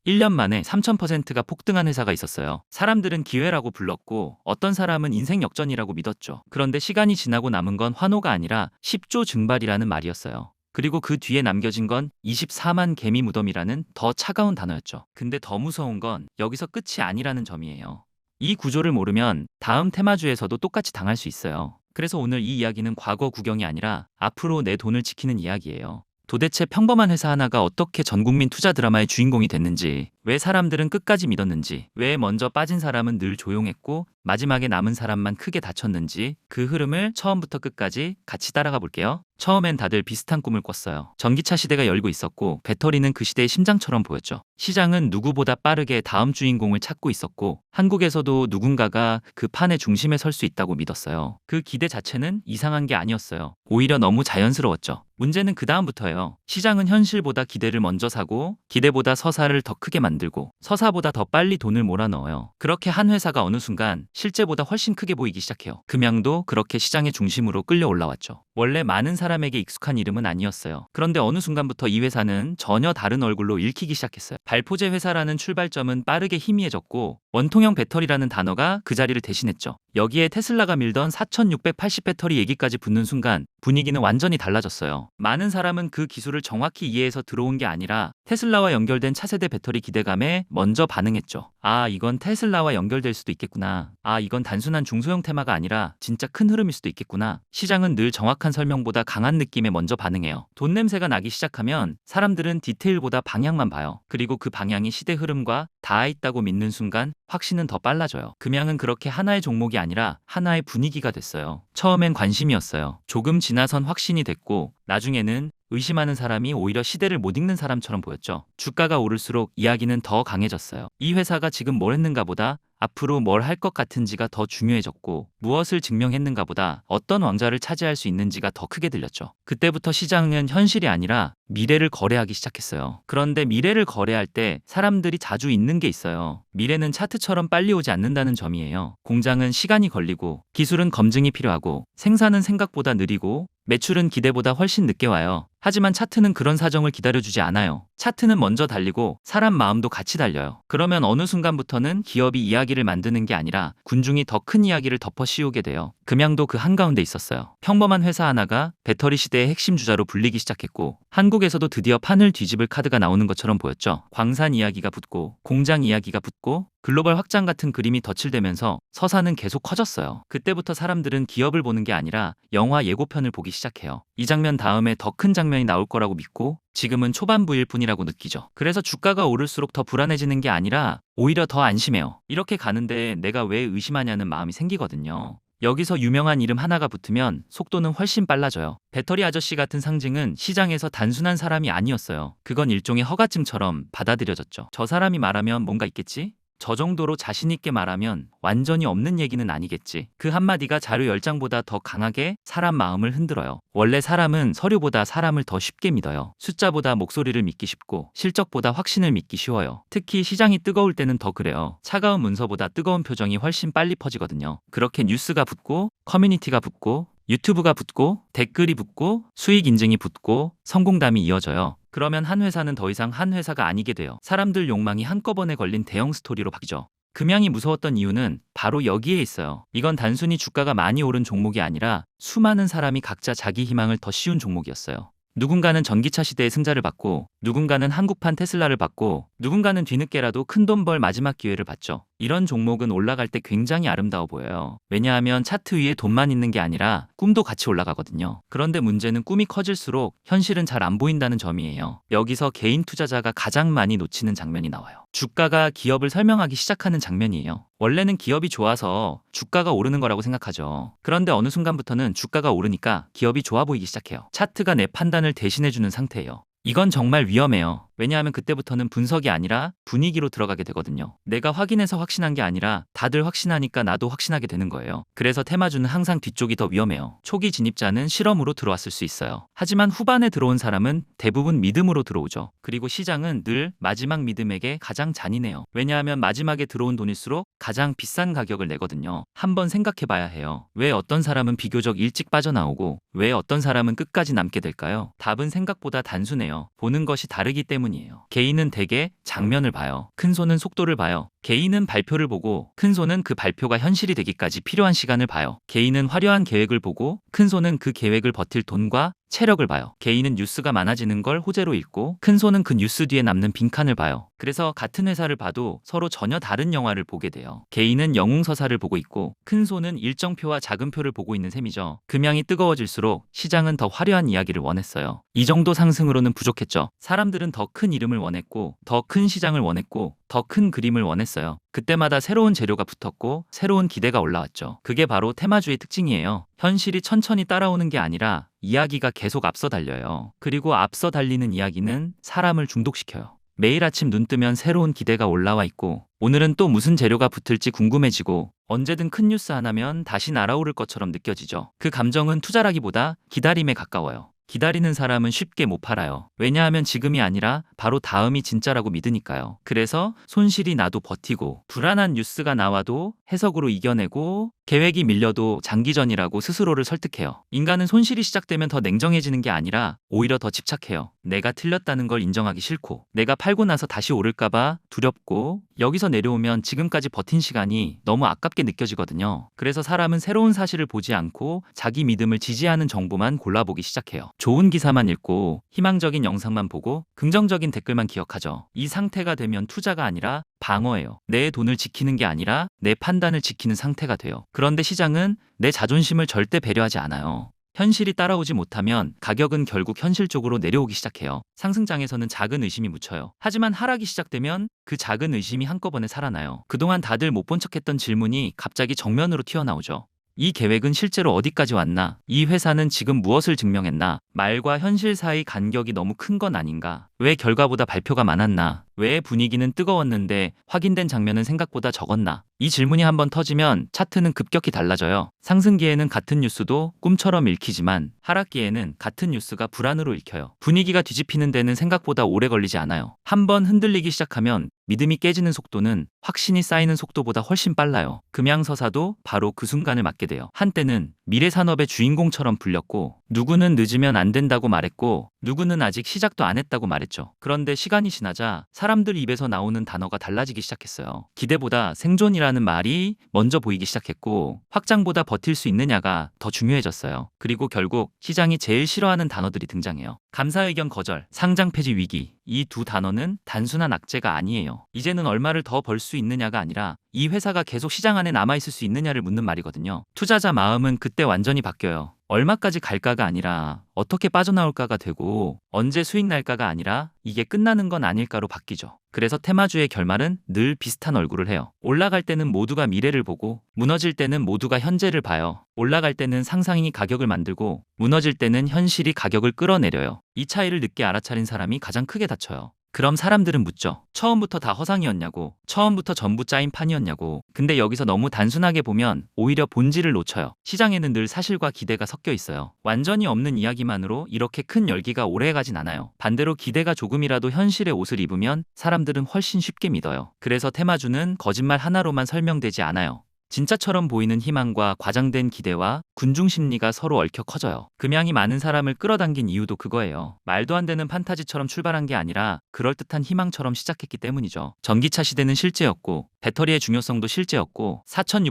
1년 만에 3000%가 폭등한 회사가 있었어요. 사람들은 기회라고 불렀고 어떤 사람은 인생 역전이라고 믿었죠. 그런데 시간이 지나고 남은 건 환호가 아니라 10조 증발이라는 말이었어요. 그리고 그 뒤에 남겨진 건 24만 개미 무덤이라는 더 차가운 단어였죠. 근데 더 무서운 건 여기서 끝이 아니라는 점이에요. 이 구조를 모르면 다음 테마주에서도 똑같이 당할 수 있어요. 그래서 오늘 이 이야기는 과거 구경이 아니라 앞으로 내 돈을 지키는 이야기예요. 도대체 평범한 회사 하나가 어떻게 전국민 투자 드라마의 주인공이 됐는지, 왜 사람들은 끝까지 믿었는지, 왜 먼저 빠진 사람은 늘 조용했고 마지막에 남은 사람만 크게 다쳤는지 그 흐름을 처음부터 끝까지 같이 따라가 볼게요. 처음엔 다들 비슷한 꿈을 꿨어요. 전기차 시대가 열고 있었고 배터리는 그 시대의 심장처럼 보였죠. 시장은 누구보다 빠르게 다음 주인공을 찾고 있었고 한국에서도 누군가가 그 판의 중심에 설 수 있다고 믿었어요. 그 기대 자체는 이상한 게 아니었어요. 오히려 너무 자연스러웠죠. 문제는 그 다음부터예요. 시장은 현실보다 기대를 먼저 사고 기대보다 서사를 더 크게 만들고 서사보다 더 빨리 돈을 몰아넣어요. 그렇게 한 회사가 어느 순간 실제보다 훨씬 크게 보이기 시작해요. 금양도 그렇게 시장의 중심으로 끌려 올라왔죠. 원래 많은 사람에게 익숙한 이름은 아니었어요. 그런데 어느 순간부터 이 회사는 전혀 다른 얼굴로 읽히기 시작했어요. 발포제 회사라는 출발점은 빠르게 희미해졌고 원통형 배터리라는 단어가 그 자리를 대신했죠. 여기에 테슬라가 밀던 4680 배터리 얘기까지 붙는 순간 분위기는 완전히 달라졌어요. 많은 사람은 그 기술을 정확히 이해해서 들어온 게 아니라 테슬라와 연결된 차세대 배터리 기대감에 먼저 반응했죠. 아, 이건 테슬라와 연결될 수도 있겠구나. 아, 이건 단순한 중소형 테마가 아니라 진짜 큰 흐름일 수도 있겠구나. 시장은 늘 정확한 설명보다 강한 느낌에 먼저 반응해요. 돈 냄새가 나기 시작하면 사람들은 디테일보다 방향만 봐요. 그리고 그 방향이 시대 흐름과 닿아 있다고 믿는 순간 확신은 더 빨라져요. 금양은 그렇게 하나의 종목이 아니라 하나의 분위기가 됐어요. 처음엔 관심이었어요. 조금 지나선 확신이 됐고 나중에는 의심하는 사람이 오히려 시대를 못 읽는 사람처럼 보였죠. 주가가 오를수록 이야기는 더 강해졌어요. 이 회사가 지금 뭘 했는가 보다 앞으로 뭘 할 것 같은지가 더 중요해졌고 무엇을 증명했는가 보다 어떤 왕좌를 차지할 수 있는지가 더 크게 들렸죠. 그때부터 시장은 현실이 아니라 미래를 거래하기 시작했어요. 그런데 미래를 거래할 때 사람들이 자주 잊는 게 있어요. 미래는 차트처럼 빨리 오지 않는다는 점이에요. 공장은 시간이 걸리고 기술은 검증이 필요하고 생산은 생각보다 느리고 매출은 기대보다 훨씬 늦게 와요. 하지만 차트는 그런 사정을 기다려주지 않아요. 차트는 먼저 달리고 사람 마음도 같이 달려요. 그러면 어느 순간부터는 기업이 이야기를 만드는 게 아니라 군중이 더 큰 이야기를 덮어 씌우게 돼요. 금양도 그 한가운데 있었어요. 평범한 회사 하나가 배터리 시대의 핵심 주자로 불리기 시작했고 한국에서도 드디어 판을 뒤집을 카드가 나오는 것처럼 보였죠. 광산 이야기가 붙고 공장 이야기가 붙고 글로벌 확장 같은 그림이 덧칠되면서 서사는 계속 커졌어요. 그때부터 사람들은 기업을 보는 게 아니라 영화 예고편을 보기 시작해요. 이 장면 다음에 더 큰 장면이 나올 거라고 믿고 지금은 초반부일 뿐이라고 느끼죠. 그래서 주가가 오를수록 더 불안해지는 게 아니라 오히려 더 안심해요. 이렇게 가는데 내가 왜 의심하냐는 마음이 생기거든요. 여기서 유명한 이름 하나가 붙으면 속도는 훨씬 빨라져요. 배터리 아저씨 같은 상징은 시장에서 단순한 사람이 아니었어요. 그건 일종의 허가증처럼 받아들여졌죠. 저 사람이 말하면 뭔가 있겠지? 저 정도로 자신있게 말하면 완전히 없는 얘기는 아니겠지. 그 한마디가 자료 10장보다 더 강하게 사람 마음을 흔들어요. 원래 사람은 서류보다 사람을 더 쉽게 믿어요. 숫자보다 목소리를 믿기 쉽고 실적보다 확신을 믿기 쉬워요. 특히 시장이 뜨거울 때는 더 그래요. 차가운 문서보다 뜨거운 표정이 훨씬 빨리 퍼지거든요. 그렇게 뉴스가 붙고 커뮤니티가 붙고 유튜브가 붙고 댓글이 붙고 수익 인증이 붙고 성공담이 이어져요. 그러면 한 회사는 더 이상 한 회사가 아니게 돼요. 사람들 욕망이 한꺼번에 걸린 대형 스토리로 바뀌죠. 금양이 무서웠던 이유는 바로 여기에 있어요. 이건 단순히 주가가 많이 오른 종목이 아니라 수많은 사람이 각자 자기 희망을 더 씌운 종목이었어요. 누군가는 전기차 시대의 승자를 받고 누군가는 한국판 테슬라를 받고 누군가는 뒤늦게라도 큰돈 벌 마지막 기회를 받죠. 이런 종목은 올라갈 때 굉장히 아름다워 보여요. 왜냐하면 차트 위에 돈만 있는 게 아니라 꿈도 같이 올라가거든요. 그런데 문제는 꿈이 커질수록 현실은 잘 안 보인다는 점이에요. 여기서 개인 투자자가 가장 많이 놓치는 장면이 나와요. 주가가 기업을 설명하기 시작하는 장면이에요. 원래는 기업이 좋아서 주가가 오르는 거라고 생각하죠. 그런데 어느 순간부터는 주가가 오르니까 기업이 좋아 보이기 시작해요. 차트가 내 판단을 대신해주는 상태예요. 이건 정말 위험해요. 왜냐하면 그때부터는 분석이 아니라 분위기로 들어가게 되거든요. 내가 확인해서 확신한 게 아니라 다들 확신하니까 나도 확신하게 되는 거예요. 그래서 테마주는 항상 뒤쪽이 더 위험해요. 초기 진입자는 실험으로 들어왔을 수 있어요. 하지만 후반에 들어온 사람은 대부분 믿음으로 들어오죠. 그리고 시장은 늘 마지막 믿음에게 가장 잔인해요. 왜냐하면 마지막에 들어온 돈일수록 가장 비싼 가격을 내거든요. 한번 생각해 봐야 해요. 왜 어떤 사람은 비교적 일찍 빠져나오고 왜 어떤 사람은 끝까지 남게 될까요? 답은 생각보다 단순해요. 보는 것이 다르기 때문에 때문이에요. 개인은 대개 장면을 봐요. 큰 손은 속도를 봐요. 개인은 발표를 보고 큰 손은 그 발표가 현실이 되기까지 필요한 시간을 봐요. 개인은 화려한 계획을 보고 큰 손은 그 계획을 버틸 돈과 체력을 봐요. 개인은 뉴스가 많아지는 걸 호재로 읽고 큰 손은 그 뉴스 뒤에 남는 빈칸을 봐요. 그래서 같은 회사를 봐도 서로 전혀 다른 영화를 보게 돼요. 개인은 영웅서사를 보고 있고 큰 손은 일정표와 작은표를 보고 있는 셈이죠. 금양이 뜨거워질수록 시장은 더 화려한 이야기를 원했어요. 이 정도 상승으로는 부족했죠. 사람들은 더 큰 이름을 원했고 더 큰 시장을 원했고 더 큰 그림을 원했어요. 그때마다 새로운 재료가 붙었고 새로운 기대가 올라왔죠. 그게 바로 테마주의 특징이에요. 현실이 천천히 따라오는 게 아니라 이야기가 계속 앞서 달려요. 그리고 앞서 달리는 이야기는 사람을 중독시켜요. 매일 아침 눈 뜨면 새로운 기대가 올라와 있고 오늘은 또 무슨 재료가 붙을지 궁금해지고 언제든 큰 뉴스 하나면 다시 날아오를 것처럼 느껴지죠. 그 감정은 투자라기보다 기다림에 가까워요. 기다리는 사람은 쉽게 못 팔아요. 왜냐하면 지금이 아니라 바로 다음이 진짜라고 믿으니까요. 그래서 손실이 나도 버티고 불안한 뉴스가 나와도 해석으로 이겨내고 계획이 밀려도 장기전이라고 스스로를 설득해요. 인간은 손실이 시작되면 더 냉정해지는 게 아니라 오히려 더 집착해요. 내가 틀렸다는 걸 인정하기 싫고 내가 팔고 나서 다시 오를까봐 두렵고 여기서 내려오면 지금까지 버틴 시간이 너무 아깝게 느껴지거든요. 그래서 사람은 새로운 사실을 보지 않고 자기 믿음을 지지하는 정보만 골라보기 시작해요. 좋은 기사만 읽고 희망적인 영상만 보고 긍정적인 댓글만 기억하죠. 이 상태가 되면 투자가 아니라 방어예요. 내 돈을 지키는 게 아니라 내 판단을 지키는 상태가 돼요. 그런데 시장은 내 자존심을 절대 배려하지 않아요. 현실이 따라오지 못하면 가격은 결국 현실적으로 내려오기 시작해요. 상승장에서는 작은 의심이 묻혀요. 하지만 하락이 시작되면 그 작은 의심이 한꺼번에 살아나요. 그동안 다들 못 본 척했던 질문이 갑자기 정면으로 튀어나오죠. 이 계획은 실제로 어디까지 왔나? 이 회사는 지금 무엇을 증명했나? 말과 현실 사이 간격이 너무 큰 건 아닌가? 왜 결과보다 발표가 많았나? 왜 분위기는 뜨거웠는데 확인된 장면은 생각보다 적었나? 이 질문이 한번 터지면 차트는 급격히 달라져요. 상승기에는 같은 뉴스도 꿈처럼 읽히지만 하락기에는 같은 뉴스가 불안으로 읽혀요. 분위기가 뒤집히는 데는 생각보다 오래 걸리지 않아요. 한번 흔들리기 시작하면 믿음이 깨지는 속도는 확신이 쌓이는 속도보다 훨씬 빨라요. 금양서사도 바로 그 순간을 맞게 돼요. 한때는 미래 산업의 주인공처럼 불렸고 누구는 늦으면 안 된다고 말했고 누구는 아직 시작도 안 했다고 말했죠. 그런데 시간이 지나자 사람들 입에서 나오는 단어가 달라지기 시작했어요. 기대보다 생존이라는 말이 먼저 보이기 시작했고 확장보다 버틸 수 있느냐가 더 중요해졌어요. 그리고 결국 시장이 제일 싫어하는 단어들이 등장해요. 감사의견 거절, 상장 폐지 위기. 이 두 단어는 단순한 악재가 아니에요. 이제는 얼마를 더 벌 수 있느냐가 아니라 이 회사가 계속 시장 안에 남아있을 수 있느냐를 묻는 말이거든요. 투자자 마음은 그때 완전히 바뀌어요. 얼마까지 갈까가 아니라 어떻게 빠져나올까가 되고 언제 수익 날까가 아니라 이게 끝나는 건 아닐까로 바뀌죠. 그래서 테마주의 결말은 늘 비슷한 얼굴을 해요. 올라갈 때는 모두가 미래를 보고 무너질 때는 모두가 현재를 봐요. 올라갈 때는 상상이 가격을 만들고 무너질 때는 현실이 가격을 끌어내려요. 이 차이를 늦게 알아차린 사람이 가장 크게 다쳐요. 그럼 사람들은 묻죠. 처음부터 다 허상이었냐고, 처음부터 전부 짜인 판이었냐고. 근데 여기서 너무 단순하게 보면 오히려 본질을 놓쳐요. 시장에는 늘 사실과 기대가 섞여 있어요. 완전히 없는 이야기만으로 이렇게 큰 열기가 오래가진 않아요. 반대로 기대가 조금이라도 현실의 옷을 입으면 사람들은 훨씬 쉽게 믿어요. 그래서 테마주는 거짓말 하나로만 설명되지 않아요. 진짜처럼 보이는 희망과 과장된 기대와 군중 심리가 서로 얽혀 커져요. 금양이 많은 사람을 끌어당긴 이유도 그거예요. 말도 안 되는 판타지처럼 출발한 게 아니라 그럴듯한 희망처럼 시작했기 때문이죠. 전기차 시대는 실제였고 배터리의 중요성도 실제였고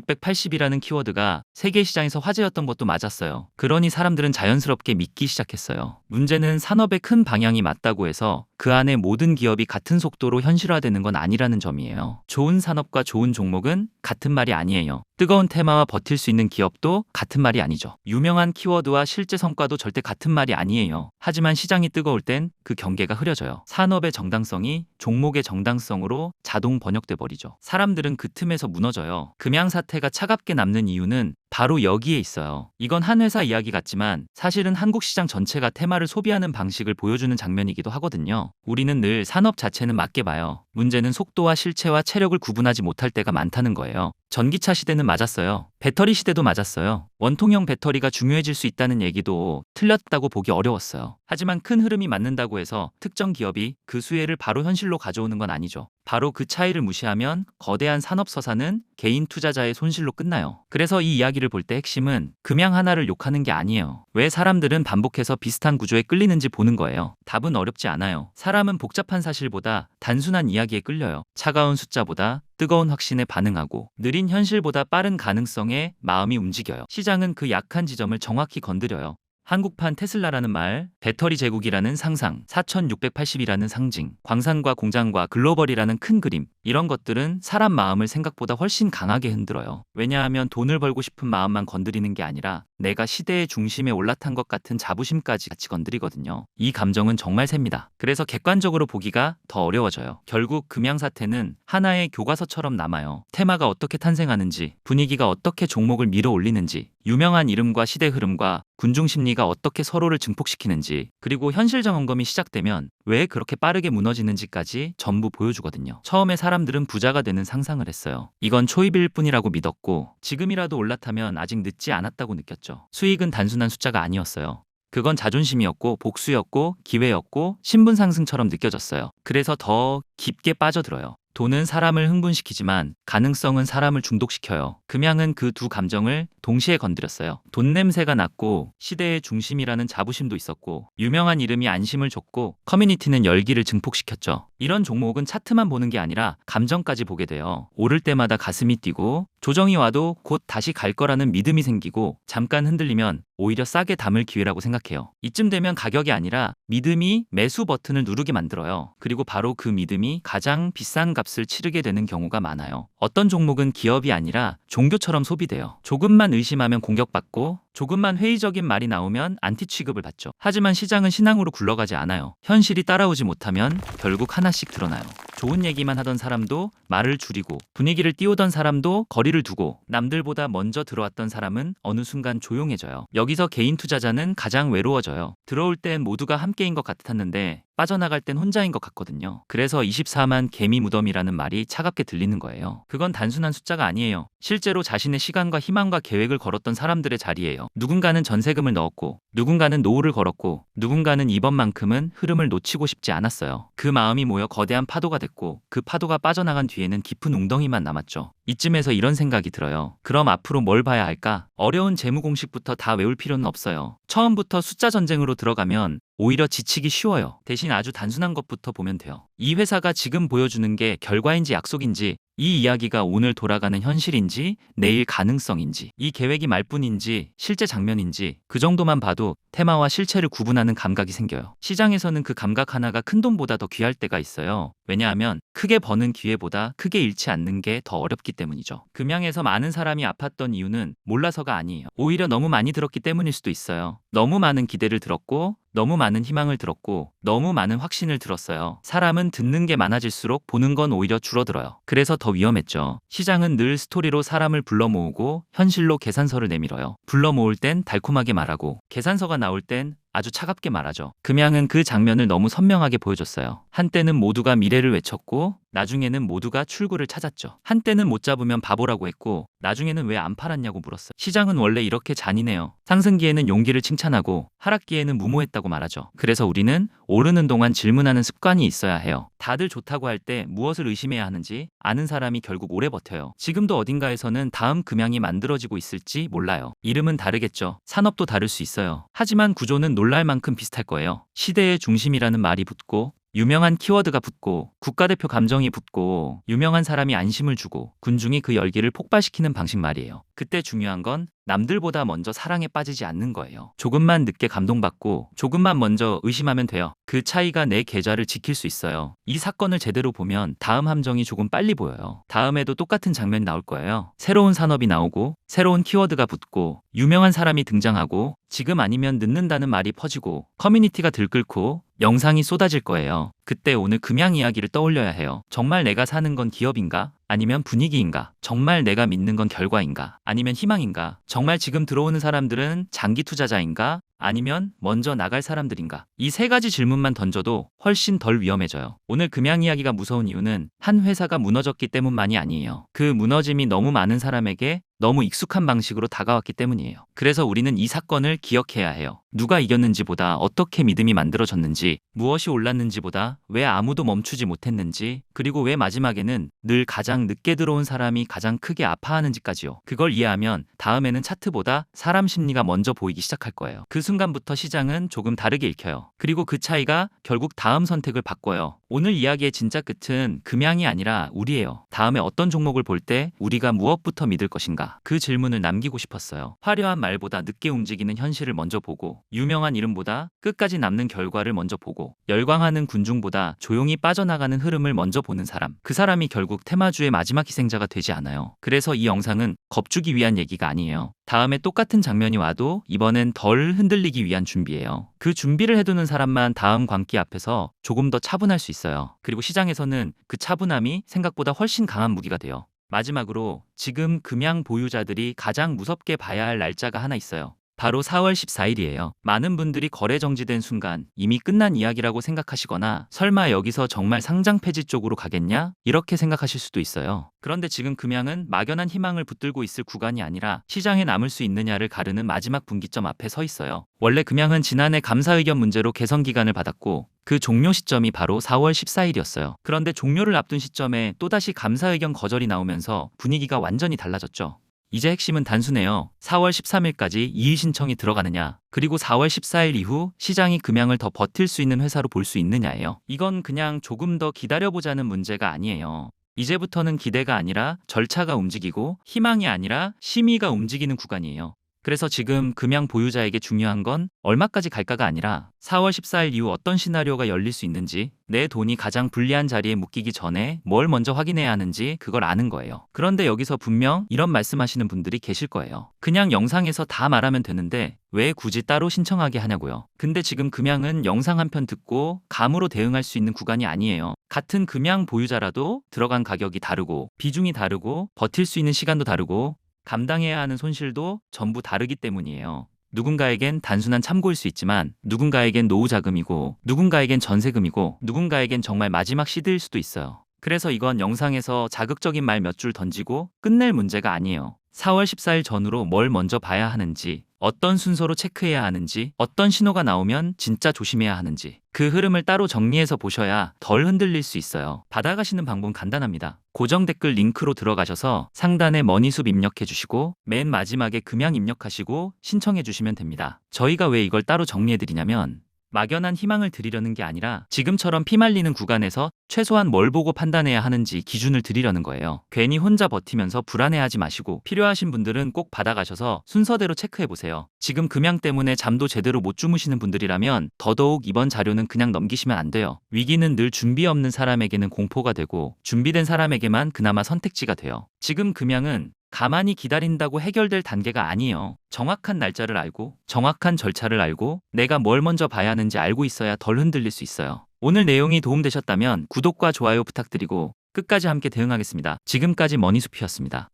4680이라는 키워드가 세계 시장에서 화제였던 것도 맞았어요. 그러니 사람들은 자연스럽게 믿기 시작했어요. 문제는 산업의 큰 방향이 맞다고 해서 그 안에 모든 기업이 같은 속도로 현실화되는 건 아니라는 점이에요. 좋은 산업과 좋은 종목은 같은 말이 아니에요. 뜨거운 테마와 버틸 수 있는 기업도 같은 말이 아니죠. 유명한 키워드와 실제 성과도 절대 같은 말이 아니에요. 하지만 시장이 뜨거울 땐 그 경계가 흐려져요. 산업의 정당성이 종목의 정당성으로 자동 번역돼 버리죠. 사람들은 그 틈에서 무너져요. 금양 사태가 차갑게 남는 이유는 바로 여기에 있어요. 이건 한 회사 이야기 같지만 사실은 한국 시장 전체가 테마를 소비하는 방식을 보여주는 장면이기도 하거든요. 우리는 늘 산업 자체는 맞게 봐요. 문제는 속도와 실체와 체력을 구분하지 못할 때가 많다는 거예요. 전기차 시대는 맞았어요. 배터리 시대도 맞았어요. 원통형 배터리가 중요해질 수 있다는 얘기도 틀렸다고 보기 어려웠어요. 하지만 큰 흐름이 맞는다고 해서 특정 기업이 그 수혜를 바로 현실로 가져오는 건 아니죠. 바로 그 차이를 무시하면 거대한 산업 서사는 개인 투자자의 손실로 끝나요. 그래서 이 이야기를 볼 때 핵심은 금양 하나를 욕하는 게 아니에요. 왜 사람들은 반복해서 비슷한 구조에 끌리는지 보는 거예요. 답은 어렵지 않아요. 사람은 복잡한 사실보다 단순한 이야기에 끌려요. 차가운 숫자보다 뜨거운 확신에 반응하고 느린 현실보다 빠른 가능성에 마음이 움직여요. 시장은 그 약한 지점을 정확히 건드려요. 한국판 테슬라라는 말, 배터리 제국이라는 상상, 4680이라는 상징, 광산과 공장과 글로벌이라는 큰 그림, 이런 것들은 사람 마음을 생각보다 훨씬 강하게 흔들어요. 왜냐하면 돈을 벌고 싶은 마음만 건드리는 게 아니라 내가 시대의 중심에 올라탄 것 같은 자부심까지 같이 건드리거든요. 이 감정은 정말 셉니다. 그래서 객관적으로 보기가 더 어려워져요. 결국 금양 사태는 하나의 교과서처럼 남아요. 테마가 어떻게 탄생하는지, 분위기가 어떻게 종목을 밀어 올리는지, 유명한 이름과 시대 흐름과 군중 심리가 어떻게 서로를 증폭시키는지, 그리고 현실 점검이 시작되면 왜 그렇게 빠르게 무너지는지까지 전부 보여주거든요. 처음에 사람들은 부자가 되는 상상을 했어요. 이건 초입일 뿐이라고 믿었고 지금이라도 올라타면 아직 늦지 않았다고 느꼈죠. 수익은 단순한 숫자가 아니었어요. 그건 자존심이었고 복수였고 기회였고 신분 상승처럼 느껴졌어요. 그래서 더 깊게 빠져들어요. 돈은 사람을 흥분시키지만 가능성은 사람을 중독시켜요. 금양은 그 두 감정을 동시에 건드렸어요. 돈 냄새가 났고 시대의 중심이라는 자부심도 있었고 유명한 이름이 안심을 줬고 커뮤니티는 열기를 증폭시켰죠. 이런 종목은 차트만 보는 게 아니라 감정까지 보게 돼요. 오를 때마다 가슴이 뛰고 조정이 와도 곧 다시 갈 거라는 믿음이 생기고 잠깐 흔들리면 오히려 싸게 담을 기회라고 생각해요. 이쯤 되면 가격이 아니라 믿음이 매수 버튼을 누르게 만들어요. 그리고 바로 그 믿음이 가장 비싼 값을 치르게 되는 경우가 많아요. 어떤 종목은 기업이 아니라 종교처럼 소비돼요. 조금만 의심하면 공격받고 조금만 회의적인 말이 나오면 안티 취급을 받죠. 하지만 시장은 신앙으로 굴러가지 않아요. 현실이 따라오지 못하면 결국 하나씩 드러나요. 좋은 얘기만 하던 사람도 말을 줄이고 분위기를 띄우던 사람도 거리를 두고 남들보다 먼저 들어왔던 사람은 어느 순간 조용해져요. 여기서 개인 투자자는 가장 외로워져요. 들어올 땐 모두가 함께인 것 같았는데 빠져나갈 땐 혼자인 것 같거든요. 그래서 24만 개미 무덤이라는 말이 차갑게 들리는 거예요. 그건 단순한 숫자가 아니에요. 실제로 자신의 시간과 희망과 계획을 걸었던 사람들의 자리예요. 누군가는 전세금을 넣었고 누군가는 노후를 걸었고 누군가는 이번만큼은 흐름을 놓치고 싶지 않았어요. 그 마음이 모여 거대한 파도가 됐고 그 파도가 빠져나간 뒤에는 깊은 웅덩이만 남았죠. 이쯤에서 이런 생각이 들어요. 그럼 앞으로 뭘 봐야 할까? 어려운 재무 공식부터 다 외울 필요는 없어요. 처음부터 숫자 전쟁으로 들어가면 오히려 지치기 쉬워요. 대신 아주 단순한 것부터 보면 돼요. 이 회사가 지금 보여주는 게 결과인지 약속인지, 이 이야기가 오늘 돌아가는 현실인지 내일 가능성인지, 이 계획이 말뿐인지 실제 장면인지, 그 정도만 봐도 테마와 실체를 구분하는 감각이 생겨요. 시장에서는 그 감각 하나가 큰 돈보다 더 귀할 때가 있어요. 왜냐하면 크게 버는 기회보다 크게 잃지 않는 게 더 어렵기 때문이죠. 금양에서 많은 사람이 아팠던 이유는 몰라서가 아니에요. 오히려 너무 많이 들었기 때문일 수도 있어요. 너무 많은 기대를 들었고 너무 많은 희망을 들었고 너무 많은 확신을 들었어요. 사람은 듣는 게 많아질수록 보는 건 오히려 줄어들어요. 그래서 더 위험했죠. 시장은 늘 스토리로 사람을 불러 모으고 현실로 계산서를 내밀어요. 불러 모을 땐 달콤하게 말하고 계산서가 나올 땐 아주 차갑게 말하죠. 금양은 그 장면을 너무 선명하게 보여줬어요. 한때는 모두가 미래를 외쳤고 나중에는 모두가 출구를 찾았죠. 한때는 못 잡으면 바보라고 했고 나중에는 왜 안 팔았냐고 물었어요. 시장은 원래 이렇게 잔인해요. 상승기에는 용기를 칭찬하고 하락기에는 무모했다고 말하죠. 그래서 우리는 오르는 동안 질문하는 습관이 있어야 해요. 다들 좋다고 할 때 무엇을 의심해야 하는지 아는 사람이 결국 오래 버텨요. 지금도 어딘가에서는 다음 금양이 만들어지고 있을지 몰라요. 이름은 다르겠죠. 산업도 다를 수 있어요. 하지만 구조는 놀랄 만큼 비슷할 거예요. 시대의 중심이라는 말이 붙고 유명한 키워드가 붙고 국가대표 감정이 붙고 유명한 사람이 안심을 주고 군중이 그 열기를 폭발시키는 방식 말이에요. 그때 중요한 건 남들보다 먼저 사랑에 빠지지 않는 거예요. 조금만 늦게 감동받고 조금만 먼저 의심하면 돼요. 그 차이가 내 계좌를 지킬 수 있어요. 이 사건을 제대로 보면 다음 함정이 조금 빨리 보여요. 다음에도 똑같은 장면이 나올 거예요. 새로운 산업이 나오고 새로운 키워드가 붙고 유명한 사람이 등장하고 지금 아니면 늦는다는 말이 퍼지고 커뮤니티가 들끓고 영상이 쏟아질 거예요. 그때 오늘 금양 이야기를 떠올려야 해요. 정말 내가 사는 건 기업인가? 아니면 분위기인가? 정말 내가 믿는 건 결과인가? 아니면 희망인가? 정말 지금 들어오는 사람들은 장기 투자자인가? 아니면 먼저 나갈 사람들인가? 이 세 가지 질문만 던져도 훨씬 덜 위험해져요. 오늘 금양 이야기가 무서운 이유는 한 회사가 무너졌기 때문만이 아니에요. 그 무너짐이 너무 많은 사람에게 너무 익숙한 방식으로 다가왔기 때문이에요. 그래서 우리는 이 사건을 기억해야 해요. 누가 이겼는지보다 어떻게 믿음이 만들어졌는지, 무엇이 올랐는지보다 왜 아무도 멈추지 못했는지, 그리고 왜 마지막에는 늘 가장 늦게 들어온 사람이 가장 크게 아파하는지까지요. 그걸 이해하면 다음에는 차트보다 사람 심리가 먼저 보이기 시작할 거예요. 그 순간부터 시장은 조금 다르게 읽혀요. 그리고 그 차이가 결국 다음 선택을 바꿔요. 오늘 이야기의 진짜 끝은 금양이 아니라 우리예요. 다음에 어떤 종목을 볼 때 우리가 무엇부터 믿을 것인가? 그 질문을 남기고 싶었어요. 화려한 말보다 늦게 움직이는 현실을 먼저 보고, 유명한 이름보다 끝까지 남는 결과를 먼저 보고, 열광하는 군중보다 조용히 빠져나가는 흐름을 먼저 보는 사람. 그 사람이 결국 테마주의 마지막 희생자가 되지 않아요. 그래서 이 영상은 겁주기 위한 얘기가 아니에요. 다음에 똑같은 장면이 와도 이번엔 덜 흔들리기 위한 준비예요. 그 준비를 해두는 사람만 다음 광기 앞에서 조금 더 차분할 수 있어요. 그리고 시장에서는 그 차분함이 생각보다 훨씬 강한 무기가 돼요. 마지막으로 지금 금양 보유자들이 가장 무섭게 봐야 할 날짜가 하나 있어요. 바로 4월 14일이에요. 많은 분들이 거래 정지된 순간 이미 끝난 이야기라고 생각하시거나 설마 여기서 정말 상장 폐지 쪽으로 가겠냐? 이렇게 생각하실 수도 있어요. 그런데 지금 금양은 막연한 희망을 붙들고 있을 구간이 아니라 시장에 남을 수 있느냐를 가르는 마지막 분기점 앞에 서 있어요. 원래 금양은 지난해 감사의견 문제로 개선 기간을 받았고 그 종료 시점이 바로 4월 14일이었어요. 그런데 종료를 앞둔 시점에 또다시 감사의견 거절이 나오면서 분위기가 완전히 달라졌죠. 이제 핵심은 단순해요. 4월 13일까지 이의 신청이 들어가느냐, 그리고 4월 14일 이후 시장이 금양을 더 버틸 수 있는 회사로 볼 수 있느냐예요. 이건 그냥 조금 더 기다려보자는 문제가 아니에요. 이제부터는 기대가 아니라 절차가 움직이고 희망이 아니라 심의가 움직이는 구간이에요. 그래서 지금 금양 보유자에게 중요한 건 얼마까지 갈까가 아니라 4월 14일 이후 어떤 시나리오가 열릴 수 있는지, 내 돈이 가장 불리한 자리에 묶이기 전에 뭘 먼저 확인해야 하는지 그걸 아는 거예요. 그런데 여기서 분명 이런 말씀하시는 분들이 계실 거예요. 그냥 영상에서 다 말하면 되는데 왜 굳이 따로 신청하게 하냐고요. 근데 지금 금양은 영상 한 편 듣고 감으로 대응할 수 있는 구간이 아니에요. 같은 금양 보유자라도 들어간 가격이 다르고 비중이 다르고 버틸 수 있는 시간도 다르고 감당해야 하는 손실도 전부 다르기 때문이에요. 누군가에겐 단순한 참고일 수 있지만 누군가에겐 노후 자금이고 누군가에겐 전세금이고 누군가에겐 정말 마지막 시드일 수도 있어요. 그래서 이건 영상에서 자극적인 말 몇 줄 던지고 끝낼 문제가 아니에요. 4월 14일 전후로 뭘 먼저 봐야 하는지, 어떤 순서로 체크해야 하는지, 어떤 신호가 나오면 진짜 조심해야 하는지, 그 흐름을 따로 정리해서 보셔야 덜 흔들릴 수 있어요. 받아가시는 방법은 간단합니다. 고정 댓글 링크로 들어가셔서 상단에 머니숲 입력해 주시고 맨 마지막에 금양 입력하시고 신청해 주시면 됩니다. 저희가 왜 이걸 따로 정리해 드리냐면 막연한 희망을 드리려는 게 아니라 지금처럼 피말리는 구간에서 최소한 뭘 보고 판단해야 하는지 기준을 드리려는 거예요. 괜히 혼자 버티면서 불안해하지 마시고 필요하신 분들은 꼭 받아가셔서 순서대로 체크해보세요. 지금 금양 때문에 잠도 제대로 못 주무시는 분들이라면 더더욱 이번 자료는 그냥 넘기시면 안 돼요. 위기는 늘 준비 없는 사람에게는 공포가 되고 준비된 사람에게만 그나마 선택지가 돼요. 지금 금양은 가만히 기다린다고 해결될 단계가 아니에요. 정확한 날짜를 알고 정확한 절차를 알고 내가 뭘 먼저 봐야 하는지 알고 있어야 덜 흔들릴 수 있어요. 오늘 내용이 도움되셨다면 구독과 좋아요 부탁드리고 끝까지 함께 대응하겠습니다. 지금까지 머니숲이었습니다.